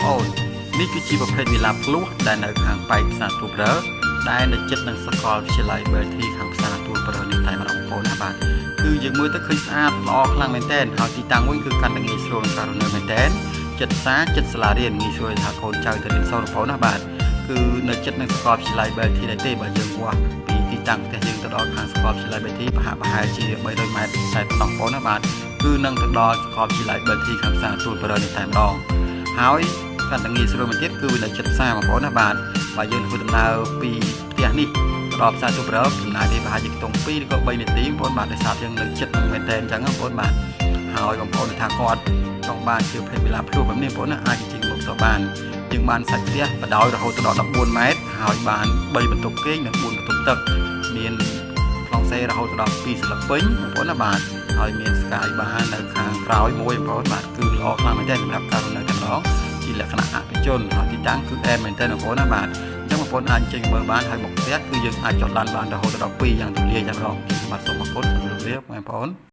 អូននេះគឺជាប្រភេទវិឡាភ្លោះដែលនៅខាងប៉ែកផ្សារទូប្រើដែលនៅជិតនឹងសាកលវិទ្យាល័យ BLT ខាងផ្សារទូប្រើនេះតែម្ដងបងប្អូនណាបាទគឺយើងមើលទៅឃើញស្អាតល្អខ្លាំងមែនទែនហើយទីតាំងវិញគឺកាន់តែងាយស្រួលក្នុងការរស់នៅមែនទែនចិត្តផ្សារចិត្តសាលារៀនងាយស្រួលថាកូនចៅទៅរៀនសូត្របងប្អូនណាបាទគឺនៅជិតនឹងសាកលវិទ្យាល័យ BLT ដែរទេបើយើងវាស់ពីទីតាំងផ្ទះយើងទៅដល់ខាងសាកលវិទ្យាល័យ BLT ប្រហែលជា300ម៉ែត្រតែប៉ុណ្ណោះបងប្អូនណាបាទគឺនឹងទៅដល់សាកលវិទ្យាល័យ BLT ខាងផ្សារទូប្រើនេះតែម្ដងហើយកាន់តែងាយស្រួលមួយទៀតគឺវានៅជិតផ្សារបងប្អូនណាបាទបើយើងធ្វើដំណើរពីផ្ទះនេះដល់ផ្សារទូប្រើចំណាយវាប្រហែលជាខ្ទង់2ឬក៏3នាទីបងប្អូនបាទដោយសារយើងនៅជិតមែនតើអញ្ចឹងបងប្អូនបាទហើយបងប្អូនថាគាត់ចង់បានជាភេទវិឡាភ្លោះបែបនេះបងប្អូនណាអាចជិះមកទៅបានយើងបានសាច់ផ្ទះបដោយរហូតដល់14ម៉ែត្រហើយបាន3បន្ទប់គេងនិង4បន្ទប់ទឹកមានប្លង់សេរហូតដល់2ស្លឹកពេញបងប្អូនណាបាទហើយមានស្កាយបាននៅខាងក្រោយមួយបងប្អូនបាទគឺល្អខ្លាំងមែនទែនសម្រាប់ការនៅទាំងឡងជាលក្ខណៈអភិជនហើយទីតាំងគឺអែមមែនទែនបងប្អូនណាបាទអញ្ចឹងបងប្អូនអាចចេញមើលបានហើយមកផ្ទះគឺយើងអាចចតឡានបានរហូតដល់2យ៉ាងទូលាយយ៉ាងរងបាទសូមអរគុណសម្រាប់ជម្រាបបងប្អូន